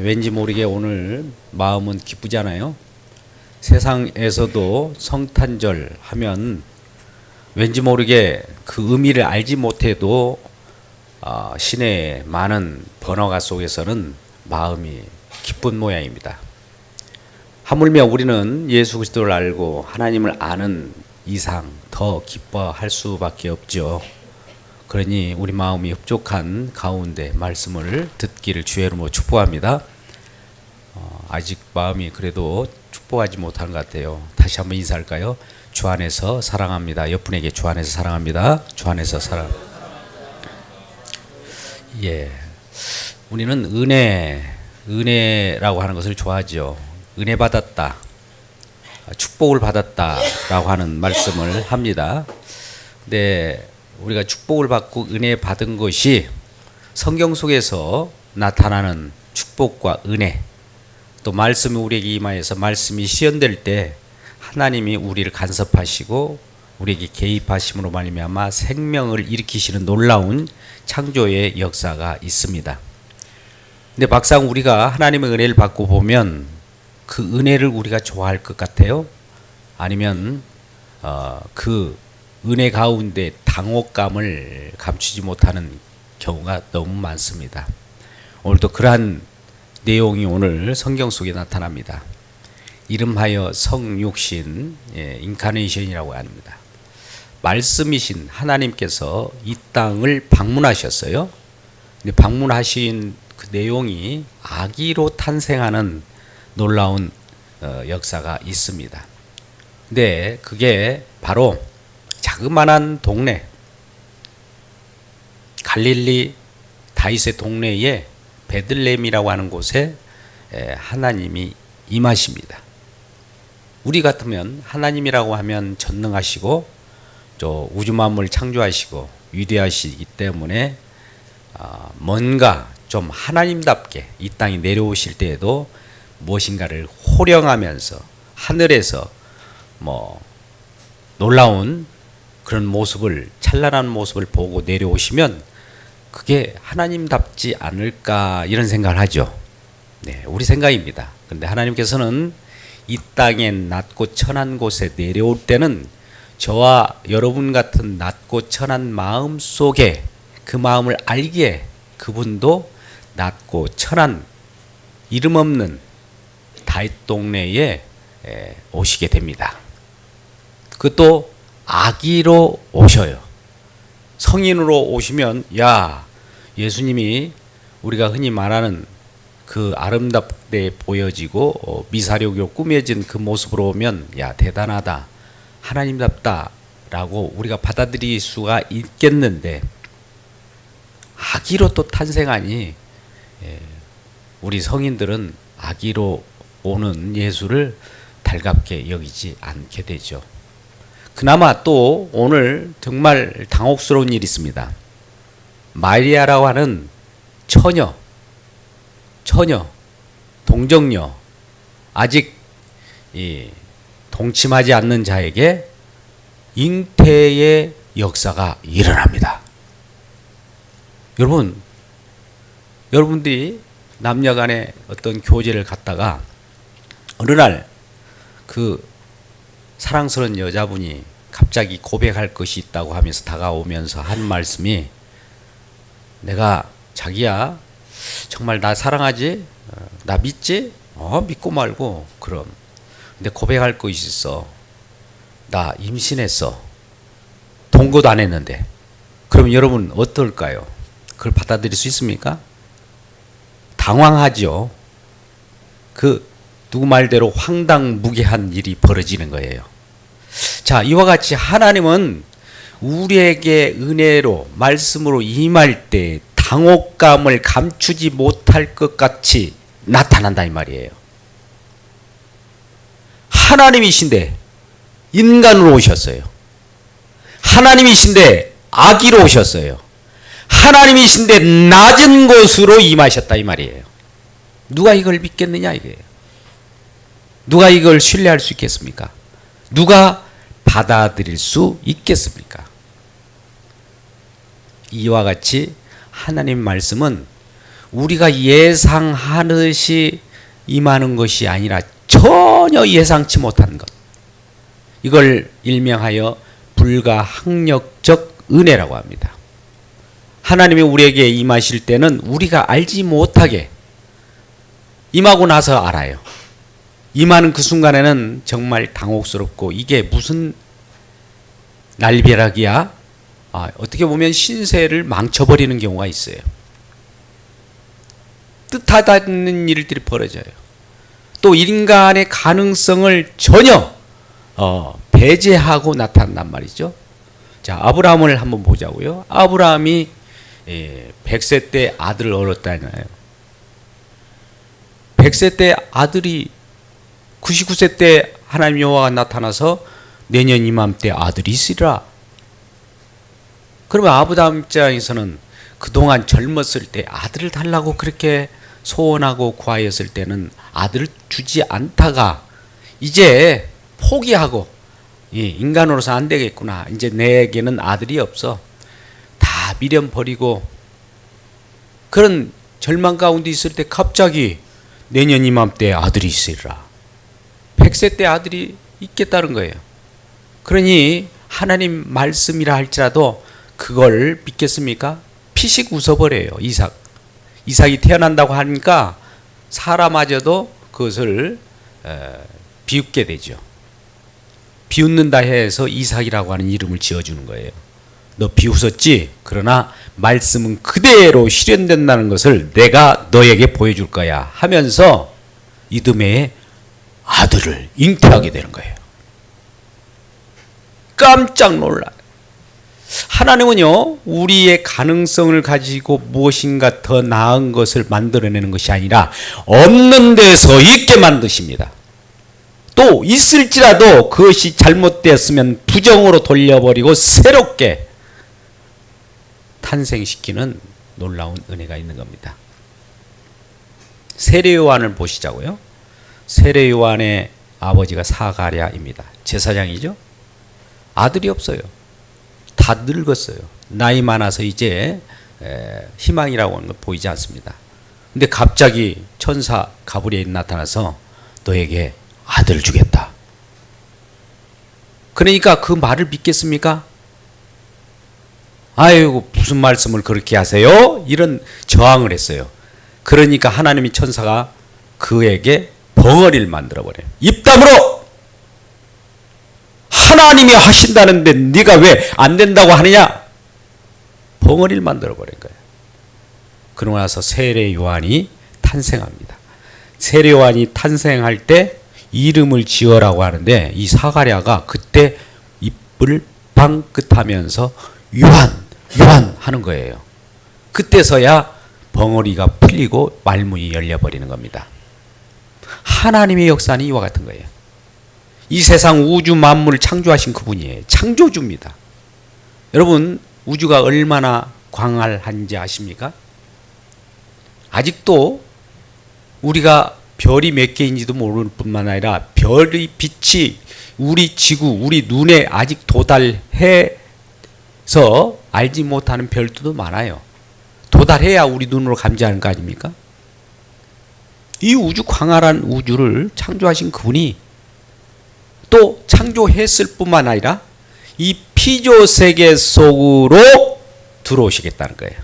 왠지 모르게 오늘 마음은 기쁘잖아요. 세상에서도 성탄절 하면 왠지 모르게 그 의미를 알지 못해도 시내의 많은 번화가 속에서는 마음이 기쁜 모양입니다. 하물며 우리는 예수 그리스도를 알고 하나님을 아는 이상 더 기뻐할 수밖에 없죠. 그러니 우리 마음이 흡족한 가운데 말씀을 듣기를 주의 이름으로 축복합니다. 아직 마음이 그래도 축복하지 못한 것 같아요. 다시 한번 인사할까요? 주 안에서 사랑합니다. 옆분에게 주 안에서 사랑합니다. 주 안에서 사랑. 예, 우리는 은혜라고 하는 것을 좋아하죠. 은혜 받았다, 축복을 받았다라고 하는 말씀을 합니다. 근데 우리가 축복을 받고 은혜 받은 것이 성경 속에서 나타나는 축복과 은혜, 또 말씀이 우리에게 임하여서 말씀이 시연될 때 하나님이 우리를 간섭하시고 우리에게 개입하심으로 말미암아 생명을 일으키시는 놀라운 창조의 역사가 있습니다. 근데 막상 우리가 하나님의 은혜를 받고 보면 그 은혜를 우리가 좋아할 것 같아요? 아니면 그 은혜 가운데 당혹감을 감추지 못하는 경우가 너무 많습니다. 오늘도 그러한 내용이 오늘 성경 속에 나타납니다. 이름하여 성육신, 인카네이션이라고 합니다. 말씀이신 하나님께서 이 땅을 방문하셨어요. 근데 방문하신 그 내용이 아기로 탄생하는 놀라운 역사가 있습니다. 근데 그게 바로 자그마한 동네, 갈릴리 다윗의 동네에 베들레헴이라고 하는 곳에 하나님이 임하십니다. 우리 같으면 하나님이라고 하면 전능하시고 또 우주 만물을 창조하시고 위대하시기 때문에 뭔가 좀 하나님답게 이 땅에 내려오실 때에도 무엇인가를 호령하면서 하늘에서 놀라운 그런 모습을, 찬란한 모습을 보고 내려오시면 그게 하나님답지 않을까 이런 생각을 하죠. 네, 우리 생각입니다. 그런데 하나님께서는 이 땅에 낮고 천한 곳에 내려올 때는 저와 여러분 같은 낮고 천한 마음 속에 그 마음을 알기에 그분도 낮고 천한 이름 없는 다윗 동네에 오시게 됩니다. 그것도 아기로 오셔요. 성인으로 오시면 예수님이 우리가 흔히 말하는 그 아름답게 보여지고 미사력으로 꾸며진 그 모습으로 오면 대단하다, 하나님답다라고 우리가 받아들일 수가 있겠는데 아기로 또 탄생하니 우리 성인들은 아기로 오는 예수를 달갑게 여기지 않게 되죠. 그나마 또 오늘 정말 당혹스러운 일이 있습니다. 마리아라고 하는 처녀, 동정녀, 아직 동침하지 않는 자에게 잉태의 역사가 일어납니다. 여러분들이 남녀 간의 어떤 교제를 갖다가 어느 날 그 사랑스러운 여자분이 갑자기 고백할 것이 있다고 하면서 다가오면서 한 말씀이, 내가 자기야 정말 나 사랑하지? 나 믿지? 믿고 말고. 그럼 근데 고백할 것이 있어. 나 임신했어. 동거도 안 했는데. 그럼 여러분 어떨까요? 그걸 받아들일 수 있습니까? 당황하죠. 누구 말대로 황당무계한 일이 벌어지는 거예요. 자, 이와 같이 하나님은 우리에게 은혜로 말씀으로 임할 때 당혹감을 감추지 못할 것 같이 나타난다 이 말이에요. 하나님이신데 인간으로 오셨어요. 하나님이신데 아기로 오셨어요. 하나님이신데 낮은 곳으로 임하셨다 이 말이에요. 누가 이걸 믿겠느냐 이거예요. 누가 이걸 신뢰할 수 있겠습니까? 누가 받아들일 수 있겠습니까? 이와 같이 하나님 말씀은 우리가 예상하듯이 임하는 것이 아니라 전혀 예상치 못한 것. 이걸 일명하여 불가항력적 은혜라고 합니다. 하나님이 우리에게 임하실 때는 우리가 알지 못하게 임하고 나서 알아요. 임하는 그 순간에는 정말 당혹스럽고 이게 무슨 날벼락이야? 어떻게 보면 신세를 망쳐버리는 경우가 있어요. 뜻하다는 일들이 벌어져요. 또 인간의 가능성을 전혀 배제하고 나타난단 말이죠. 자, 아브라함을 한번 보자고요. 아브라함이 100세 때 아들을 얻었다잖아요. 100세 때 아들이 99세 때 하나님 여호와가 나타나서 내년 이맘때 아들이 있으리라. 그러면 아브라함 입장에서는 그동안 젊었을 때 아들을 달라고 그렇게 소원하고 구하였을 때는 아들을 주지 않다가 이제 포기하고 인간으로서 안 되겠구나. 이제 내게는 아들이 없어. 다 미련 버리고 그런 절망 가운데 있을 때 갑자기 내년 이맘때 아들이 있으리라. 100세 때 아들이 있겠다는 거예요. 그러니 하나님 말씀이라 할지라도 그걸 믿겠습니까? 피식 웃어버려요. 이삭이 태어난다고 하니까 사람마저도 그것을 비웃게 되죠. 비웃는다 해서 이삭이라고 하는 이름을 지어주는 거예요. 너 비웃었지? 그러나 말씀은 그대로 실현된다는 것을 내가 너에게 보여줄 거야 하면서 이듬해에 아들을 잉태하게 되는 거예요. 깜짝 놀라. 하나님은요, 우리의 가능성을 가지고 무엇인가 더 나은 것을 만들어내는 것이 아니라 없는 데서 있게 만드십니다. 또 있을지라도 그것이 잘못되었으면 부정으로 돌려버리고 새롭게 탄생시키는 놀라운 은혜가 있는 겁니다. 세례 요한을 보시자고요. 세례 요한의 아버지가 사가랴입니다. 제사장이죠. 아들이 없어요. 다 늙었어요. 나이 많아서 이제 희망이라고 하는 거 보이지 않습니다. 근데 갑자기 천사 가브리엘이 나타나서 너에게 아들을 주겠다. 그러니까 그 말을 믿겠습니까? 아이고 무슨 말씀을 그렇게 하세요? 이런 저항을 했어요. 그러니까 하나님이 천사가 그에게 벙어리를 만들어버려요. 입 다물어! 하나님이 하신다는데 네가 왜 안 된다고 하느냐? 벙어리를 만들어버린 거예요. 그러고 나서 세례 요한이 탄생합니다. 세례 요한이 탄생할 때 이름을 지어라고 하는데 이 사가랴가 그때 입을 방긋하면서 요한 하는 거예요. 그때서야 벙어리가 풀리고 말문이 열려버리는 겁니다. 하나님의 역사는 이와 같은 거예요. 이 세상 우주 만물을 창조하신 그분이에요. 창조주입니다. 여러분 우주가 얼마나 광활한지 아십니까? 아직도 우리가 별이 몇 개인지도 모를 뿐만 아니라 별의 빛이 우리 지구, 우리 눈에 아직 도달해서 알지 못하는 별들도 많아요. 도달해야 우리 눈으로 감지하는 거 아닙니까? 이 우주 광활한 우주를 창조하신 그분이 또 창조했을 뿐만 아니라 이 피조 세계 속으로 들어오시겠다는 거예요.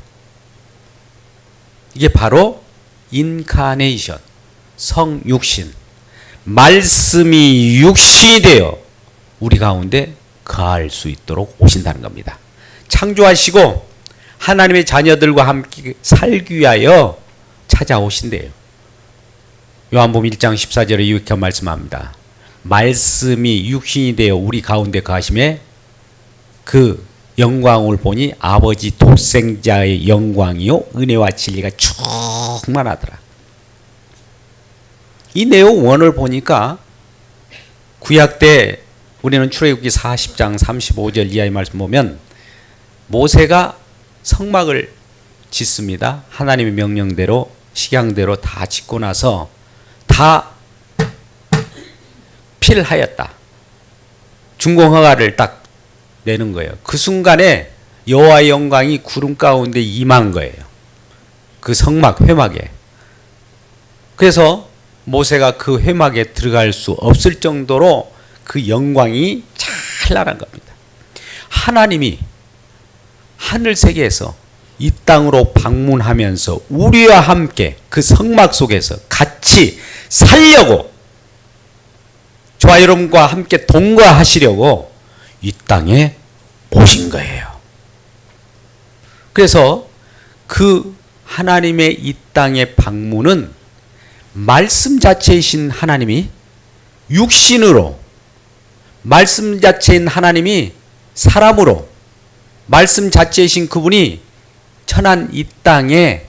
이게 바로 인카네이션, 성육신, 말씀이 육신이 되어 우리 가운데 거할 수 있도록 오신다는 겁니다. 창조하시고 하나님의 자녀들과 함께 살기 위하여 찾아오신대요. 요한복음 1장 14절에 이렇게 말씀합니다. 말씀이 육신이 되어 우리 가운데 거하심에 그 영광을 보니 아버지 독생자의 영광이요 은혜와 진리가 충만하더라. 이 내용 원을 보니까 구약 때 우리는 출애굽기 40장 35절 이하의 말씀 보면 모세가 성막을 짓습니다. 하나님의 명령대로 식양대로 다 짓고 나서 다 필하였다. 준공허가를 딱 내는 거예요. 그 순간에 여호와의 영광이 구름 가운데 임한 거예요. 그 성막 회막에. 그래서 모세가 그 회막에 들어갈 수 없을 정도로 그 영광이 찬란한 겁니다. 하나님이 하늘 세계에서 이 땅으로 방문하면서 우리와 함께 그 성막 속에서 같이 살려고, 저와 여러분과 함께 동거하시려고 이 땅에 오신 거예요. 그래서 그 하나님의 이 땅의 방문은 말씀 자체이신 하나님이 육신으로, 말씀 자체인 하나님이 사람으로, 말씀 자체이신 그분이 천한 이 땅에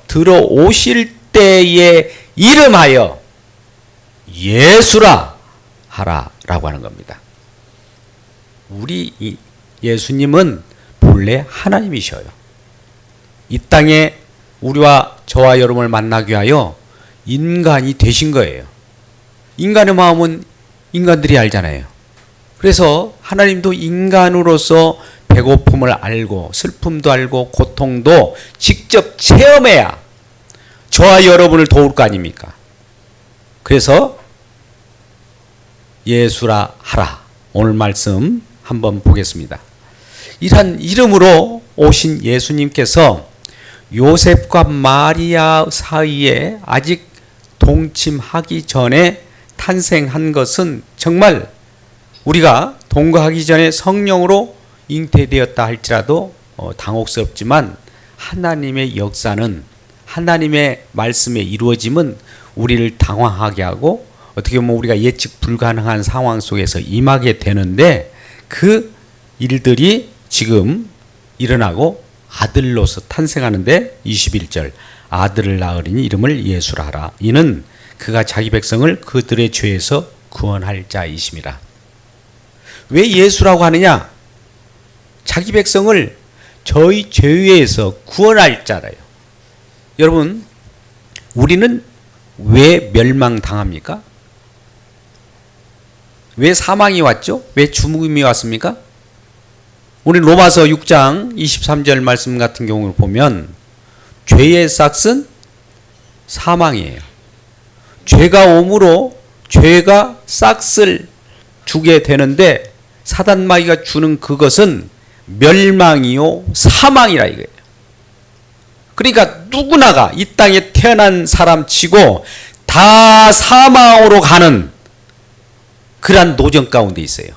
들어오실 때에 이름하여 예수라 하라라고 하는 겁니다. 우리 예수님은 본래 하나님이셔요. 이 땅에 우리와 저와 여러분을 만나기 위하여 인간이 되신 거예요. 인간의 마음은 인간들이 알잖아요. 그래서 하나님도 인간으로서 배고픔을 알고 슬픔도 알고 고통도 직접 체험해야 저와 여러분을 도울 거 아닙니까? 그래서 예수라 하라. 오늘 말씀 한번 보겠습니다. 이런 이름으로 오신 예수님께서 요셉과 마리아 사이에 아직 동침하기 전에 탄생한 것은 정말 우리가 동거하기 전에 성령으로 잉태되었다 할지라도 당혹스럽지만, 하나님의 역사는, 하나님의 말씀의 이루어짐은 우리를 당황하게 하고 어떻게 보면 우리가 예측 불가능한 상황 속에서 임하게 되는데, 그 일들이 지금 일어나고 아들로서 탄생하는데 21절 아들을 낳으리니 이름을 예수라 하라. 이는 그가 자기 백성을 그들의 죄에서 구원할 자이심이라. 왜 예수라고 하느냐? 자기 백성을 저희 죄에서 구원할 자라요. 여러분, 우리는 왜 멸망당합니까? 왜 사망이 왔죠? 왜 죽음이 왔습니까? 우리 로마서 6장 23절 말씀 같은 경우를 보면 죄의 싹은 사망이에요. 죄가 오므로 죄가 싹을 주게 되는데, 사단마귀가 주는 그것은 멸망이요 사망이라 이거예요. 그러니까 누구나가 이 땅에 태어난 사람 치고 다 사망으로 가는 그러한 노정 가운데 있어요.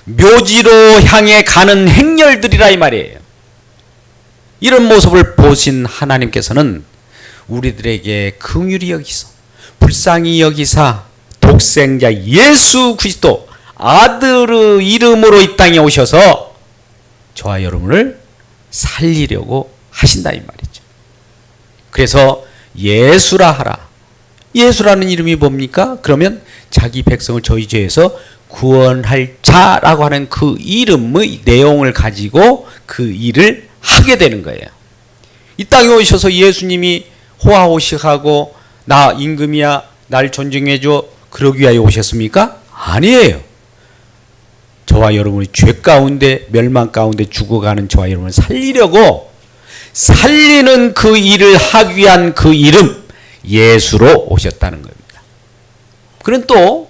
묘지로 향해 가는 행렬들이라 이 말이에요. 이런 모습을 보신 하나님께서는 우리들에게 긍휼히 여기서 불쌍히 여기사 독생자 예수 그리스도 아들의 이름으로 이 땅에 오셔서 저와 여러분을 살리려고 하신다 이 말이죠. 그래서 예수라 하라. 예수라는 이름이 뭡니까? 그러면 자기 백성을 저희 죄에서 구원할 자라고 하는 그 이름의 내용을 가지고 그 일을 하게 되는 거예요. 이 땅에 오셔서 예수님이 호화호식하고 나 임금이야 날 존중해줘 그러기 위하여 오셨습니까? 아니에요. 저와 여러분이 죄 가운데 멸망 가운데 죽어가는 저와 여러분을 살리려고, 살리는 그 일을 하기 위한 그 이름 예수로 오셨다는 겁니다. 그는 또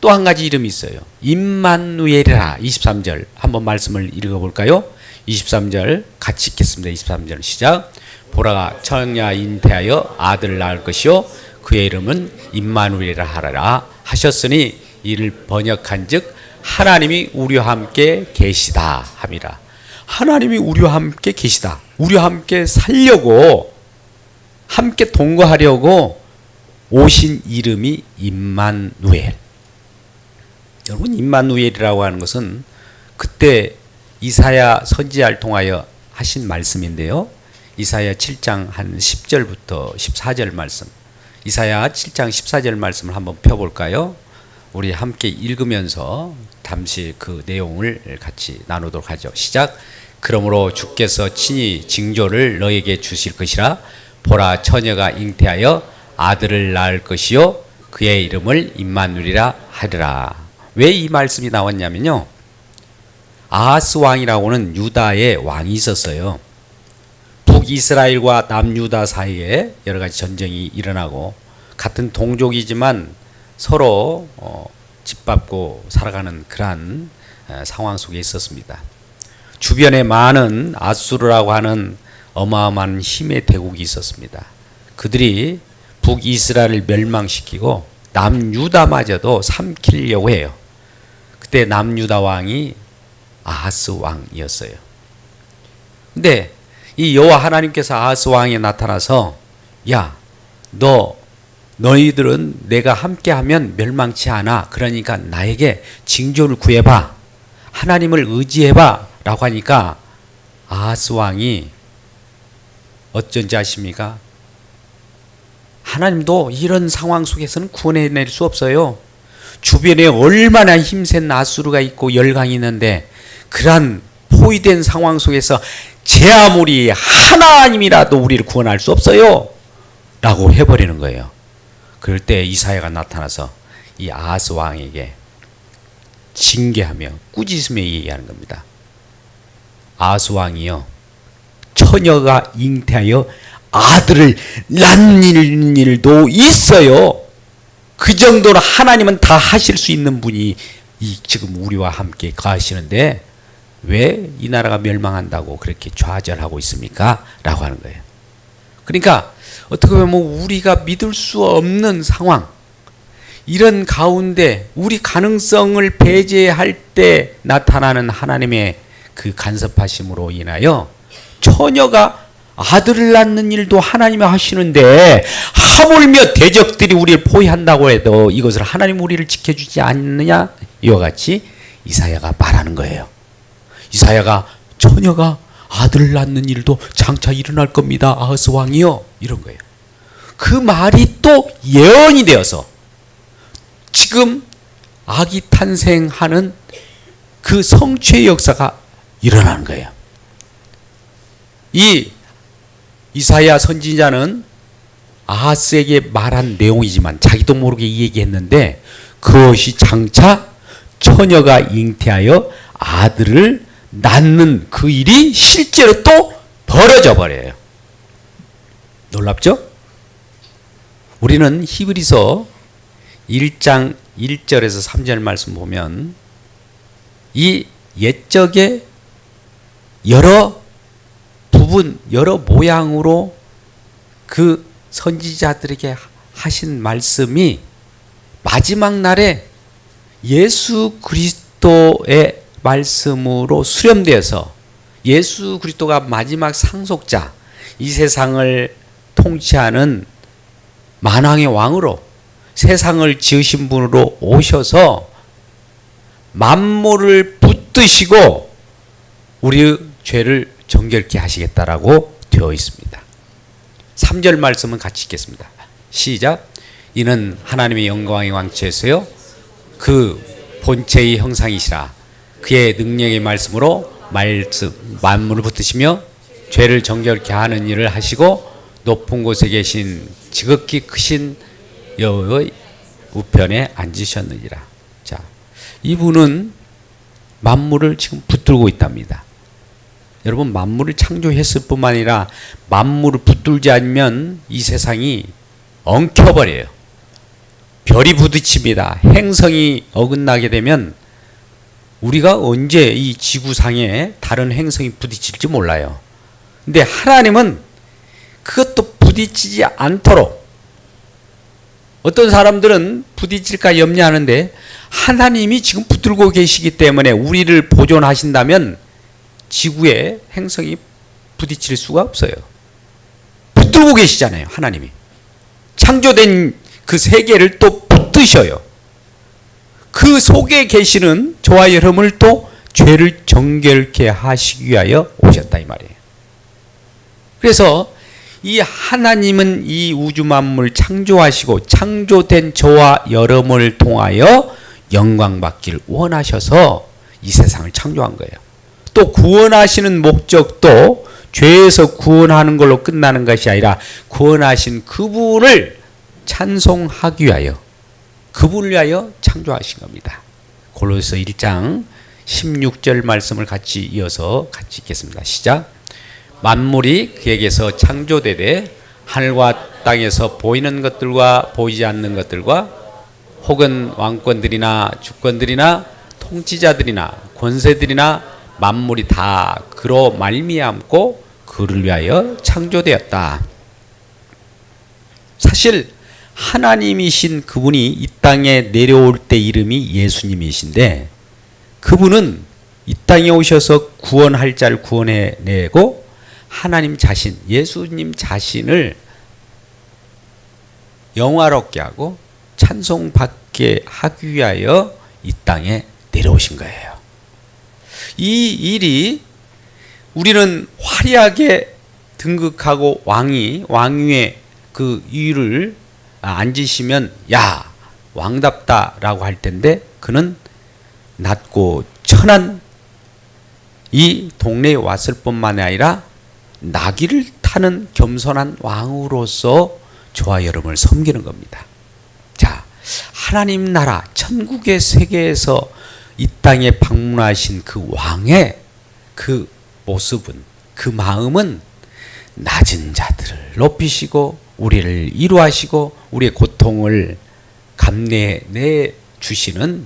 한 가지 이름이 있어요. 임마누엘이라. 23절 한번 말씀을 읽어볼까요? 23절 같이 읽겠습니다. 23절 시작. 보라가 청야 잉태하여 아들을 낳을 것이요 그의 이름은 임마누엘이라 하라 하셨으니 이를 번역한즉 하나님이 우리와 함께 계시다 함이라. 하나님이 우리와 함께 계시다. 우리와 함께 살려고, 함께 동거하려고 오신 이름이 임마누엘. 여러분, 임마누엘이라고 하는 것은 그때 이사야 선지자를 통하여 하신 말씀인데요. 이사야 7장 한 10절부터 14절 말씀, 이사야 7장 14절 말씀을 한번 펴볼까요? 우리 함께 읽으면서 잠시 그 내용을 같이 나누도록 하죠. 시작. 그러므로 주께서 친히 징조를 너에게 주실 것이라. 보라, 처녀가 잉태하여 아들을 낳을 것이요 그의 이름을 임마누엘이라 하리라. 왜 이 말씀이 나왔냐면요, 아하스 왕이라고는 유다의 왕이 있었어요. 북이스라엘과 남유다 사이에 여러 가지 전쟁이 일어나고 같은 동족이지만 서로 짓밟고 살아가는 그러한 상황 속에 있었습니다. 주변에 많은 아수르라고 하는 어마어마한 힘의 대국이 있었습니다. 그들이 북이스라엘을 멸망시키고 남유다마저도 삼키려고 해요. 그때 남유다 왕이 아하스 왕이었어요. 근데 이 여호와 하나님께서 아하스 왕에 나타나서 야, 너희들은 내가 함께하면 멸망치 않아. 그러니까 나에게 징조를 구해봐. 하나님을 의지해봐. 라고 하니까 아하스 왕이 어쩐지 아십니까? 하나님도 이런 상황 속에서는 구원해낼 수 없어요. 주변에 얼마나 힘센 아수르가 있고 열강이 있는데 그러한 포위된 상황 속에서 제 아무리 하나님이라도 우리를 구원할 수 없어요. 라고 해버리는 거예요. 그럴 때 이사야가 나타나서 이 아하스 왕에게 징계하며 꾸짖으며 얘기하는 겁니다. 아하스 왕이요, 처녀가 잉태하여 아들을 낳는 일도 있어요. 그 정도로 하나님은 다 하실 수 있는 분이 지금 우리와 함께 가시는데 왜 이 나라가 멸망한다고 그렇게 좌절하고 있습니까? 라고 하는 거예요. 그러니까 어떻게 보면 우리가 믿을 수 없는 상황, 이런 가운데 우리 가능성을 배제할 때 나타나는 하나님의 그 간섭하심으로 인하여 처녀가 아들을 낳는 일도 하나님이 하시는데 하물며 대적들이 우리를 포위한다고 해도 이것을 하나님 우리를 지켜주지 않느냐? 이와 같이 이사야가 말하는 거예요. 이사야가 처녀가 아들을 낳는 일도 장차 일어날 겁니다. 아하스 왕이요. 이런 거예요. 그 말이 또 예언이 되어서 지금 아기 탄생하는 그 성취의 역사가 일어나는 거예요. 이 이사야 선지자는 아하스에게 말한 내용이지만 자기도 모르게 이 얘기했는데 그것이 장차 처녀가 잉태하여 아들을 낳는 그 일이 실제로 또 벌어져 버려요. 놀랍죠? 우리는 히브리서 1장 1절에서 3절 말씀 보면 이 옛적의 여러 부분, 여러 모양으로 그 선지자들에게 하신 말씀이 마지막 날에 예수 그리스도의 말씀으로 수렴되어서 예수 그리스도가 마지막 상속자, 이 세상을 통치하는 만왕의 왕으로 세상을 지으신 분으로 오셔서 만물을 붙드시고 우리의 죄를 정결케 하시겠다라고 되어 있습니다. 3절 말씀은 같이 읽겠습니다. 시작. 이는 하나님의 영광의 왕체에서요 그 본체의 형상이시라. 그의 능력의 말씀으로 만물을 붙드시며 죄를 정결케 하는 일을 하시고 높은 곳에 계신 지극히 크신 여호와의 우편에 앉으셨느니라. 자, 이분은 만물을 지금 붙들고 있답니다. 여러분, 만물을 창조했을 뿐만 아니라 만물을 붙들지 않으면 이 세상이 엉켜버려요. 별이 부딪힙니다. 행성이 어긋나게 되면 우리가 언제 이 지구상에 다른 행성이 부딪힐지 몰라요. 근데 하나님은 그것도 부딪히지 않도록, 어떤 사람들은 부딪힐까 염려하는데 하나님이 지금 붙들고 계시기 때문에 우리를 보존하신다면 지구에 행성이 부딪힐 수가 없어요. 붙들고 계시잖아요. 하나님이 창조된 그 세계를 또 붙드셔요. 그 속에 계시는 저와 여러분을 또 죄를 정결케 하시기 위하여 오셨다 이 말이에요. 그래서 이 하나님은 이 우주 만물 창조하시고 창조된 저와 여러분을 통하여 영광 받기를 원하셔서 이 세상을 창조한 거예요. 또 구원하시는 목적도 죄에서 구원하는 걸로 끝나는 것이 아니라 구원하신 그분을 찬송하기 위하여, 그분을 위하여 창조하신 겁니다. 골로새 1장 16절 말씀을 같이 이어서 같이 읽겠습니다. 시작. 만물이 그에게서 창조되되 하늘과 땅에서 보이는 것들과 보이지 않는 것들과 혹은 왕권들이나 주권들이나 통치자들이나 권세들이나 만물이 다 그로 말미암고 그를 위하여 창조되었다. 사실 하나님이신 그분이 이 땅에 내려올 때 이름이 예수님이신데, 그분은 이 땅에 오셔서 구원할 자를 구원해내고 하나님 자신, 예수님 자신을 영화롭게 하고 찬송받게 하기 위하여 이 땅에 내려오신 거예요. 이 일이 우리는 화려하게 등극하고 왕위에 그 위를 앉으시면 야 왕답다라고 할 텐데, 그는 낮고 천한 이 동네에 왔을 뿐만 아니라 나귀를 타는 겸손한 왕으로서 저와 여러분을 섬기는 겁니다. 자, 하나님 나라 천국의 세계에서 이 땅에 방문하신 그 왕의 그 모습은, 그 마음은 낮은 자들을 높이시고 우리를 이루하시고 우리의 고통을 감내내 주시는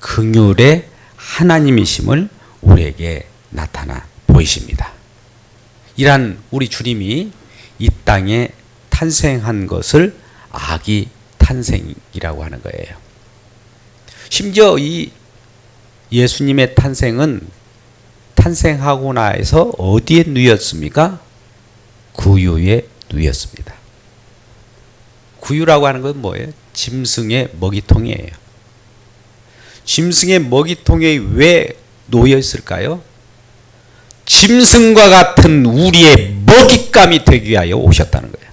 긍휼의 하나님이심을 우리에게 나타나 보이십니다. 이란 우리 주님이 이 땅에 탄생한 것을 아기 탄생이라고 하는 거예요. 심지어 이 예수님의 탄생하고 나서 어디에 누였습니까? 구유에 누였습니다. 구유라고 하는 건 뭐예요? 짐승의 먹이통이에요. 짐승의 먹이통에 왜 놓여 있을까요? 짐승과 같은 우리의 먹잇감이 되기 위하여 오셨다는 거예요.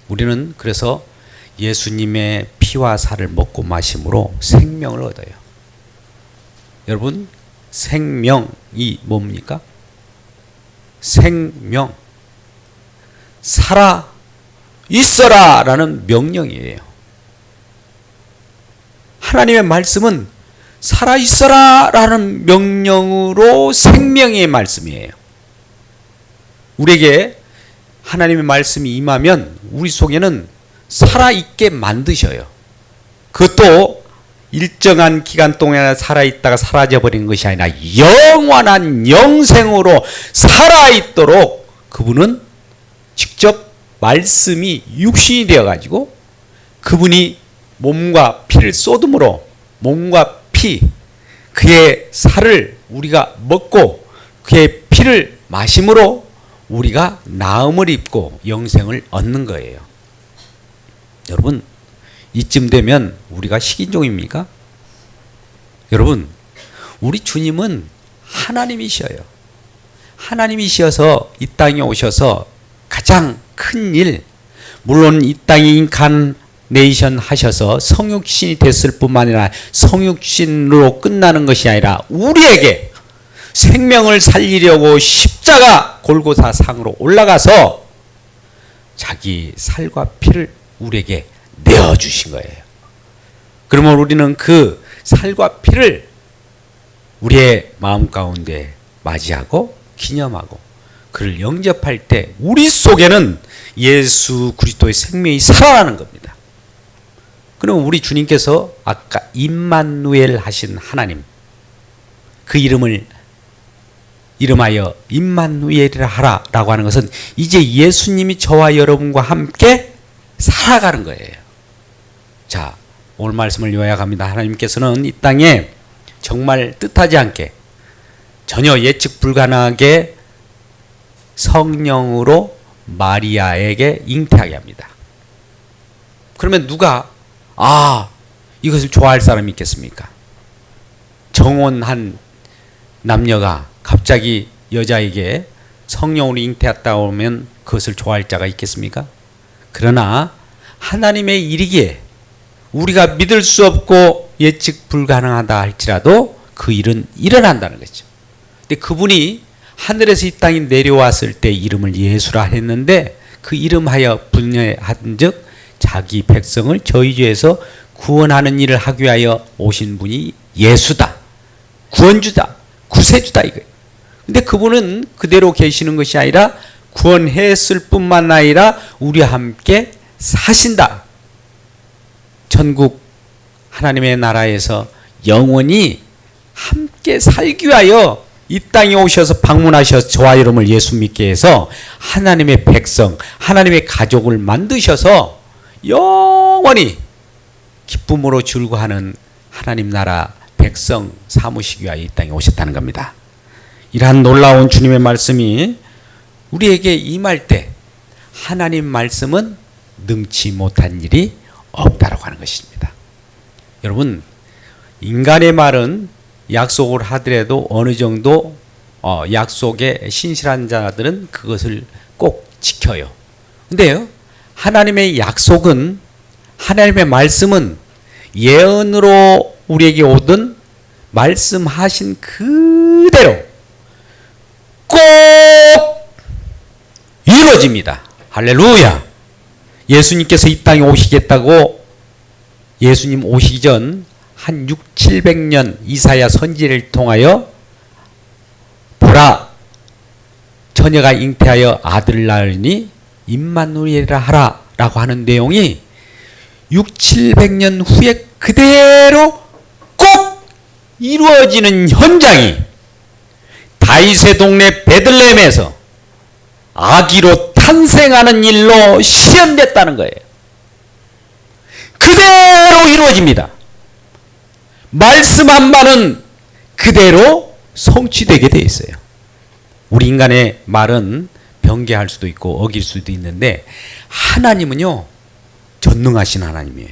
우리는 그래서 예수님의 피와 살을 먹고 마심으로 생명을 얻어요. 여러분, 생명이 뭡니까? 생명, 살아 있어라 라는 명령이에요. 하나님의 말씀은 살아 있어라 라는 명령으로 생명의 말씀이에요. 우리에게 하나님의 말씀이 임하면 우리 속에는 살아있게 만드셔요. 그것도 일정한 기간 동안 살아있다가 사라져버린 것이 아니라 영원한 영생으로 살아있도록 그분은 직접 말씀이 육신이 되어가지고 그분이 몸과 피를 쏟음으로 몸과 피, 그의 살을 우리가 먹고 그의 피를 마심으로 우리가 나음을 입고 영생을 얻는 거예요. 여러분, 이쯤 되면 우리가 식인종입니까? 여러분, 우리 주님은 하나님이셔요. 하나님이셔서 이 땅에 오셔서 가장 큰 일, 물론 이 땅에 인카네이션 하셔서 성육신이 됐을 뿐만 아니라 성육신으로 끝나는 것이 아니라 우리에게 생명을 살리려고 십자가 골고사 상으로 올라가서 자기 살과 피를 우리에게 내어주신 거예요. 그러면 우리는 그 살과 피를 우리의 마음 가운데 맞이하고 기념하고 그를 영접할 때 우리 속에는 예수 그리스도의 생명이 살아나는 겁니다. 그럼 우리 주님께서 아까 임마누엘 하신 하나님, 그 이름하여 임마누엘이라 하라라고 하는 것은 이제 예수님이 저와 여러분과 함께 살아가는 거예요. 자, 오늘 말씀을 요약합니다. 하나님께서는 이 땅에 정말 뜻하지 않게 전혀 예측 불가능하게 성령으로 마리아에게 잉태하게 합니다. 그러면 누가 이것을 좋아할 사람이 있겠습니까? 정혼한 남녀가 갑자기 여자에게 성령으로 잉태했다 오면 그것을 좋아할 자가 있겠습니까? 그러나 하나님의 일이기에 우리가 믿을 수 없고 예측 불가능하다 할지라도 그 일은 일어난다는 거죠. 근데 그분이 하늘에서 이 땅에 내려왔을 때 이름을 예수라 했는데 그 이름하여 분야한 즉 자기 백성을 저희 죄에서 구원하는 일을 하기 위하여 오신 분이 예수다. 구원주다. 구세주다 이거예요. 근데 그분은 그대로 계시는 것이 아니라 구원했을 뿐만 아니라 우리와 함께 사신다. 천국 하나님의 나라에서 영원히 함께 살기 위하여 이 땅에 오셔서 방문하셔서 저와 여러분을 예수 믿게 해서 하나님의 백성, 하나님의 가족을 만드셔서 영원히 기쁨으로 즐거워하는 하나님 나라 백성 삼으시기 위하여 이 땅에 오셨다는 겁니다. 이러한 놀라운 주님의 말씀이 우리에게 임할 때 하나님 말씀은 능치 못한 일이 없다라고 하는 것입니다. 여러분, 인간의 말은 약속을 하더라도 어느 정도 약속에 신실한 자들은 그것을 꼭 지켜요. 근데요, 하나님의 약속은, 하나님의 말씀은 예언으로 우리에게 오든 말씀하신 그대로 꼭 이루어집니다. 할렐루야. 예수님께서 이 땅에 오시겠다고 예수님 오시기 전 한 600~700년 이사야 선지를 통하여 보라, 처녀가 잉태하여 아들을 낳으니 임마누엘이라 하라 라고 하는 내용이 600~700년 후에 그대로 꼭 이루어지는 현장이 다윗의 동네 베들레헴에서 아기로 탄생하는 일로 실현됐다는 거예요. 그대로 이루어집니다. 말씀한 바는 그대로 성취되게 되어 있어요. 우리 인간의 말은 변개할 수도 있고 어길 수도 있는데 하나님은요, 전능하신 하나님이에요.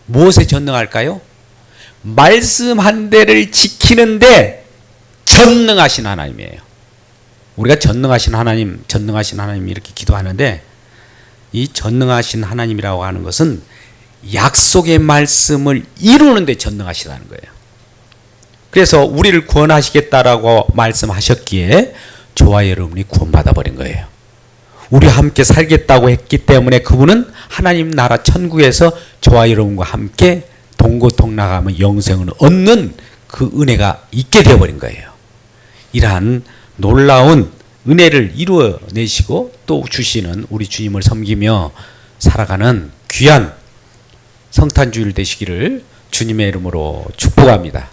무엇에 전능할까요? 말씀한 대를 지키는데 전능하신 하나님이에요. 우리가 전능하신 하나님 이렇게 기도하는데, 이 전능하신 하나님이라고 하는 것은 약속의 말씀을 이루는 데 전능하시다는 거예요. 그래서 우리를 구원하시겠다라고 말씀하셨기에 저와 여러분이 구원받아 버린 거예요. 우리와 함께 살겠다고 했기 때문에 그분은 하나님 나라 천국에서 저와 여러분과 함께 동고동락하며 영생을 얻는 그 은혜가 있게 되어버린 거예요. 이러한 놀라운 은혜를 이루어내시고 또 주시는 우리 주님을 섬기며 살아가는 귀한 성탄주일 되시기를 주님의 이름으로 축복합니다.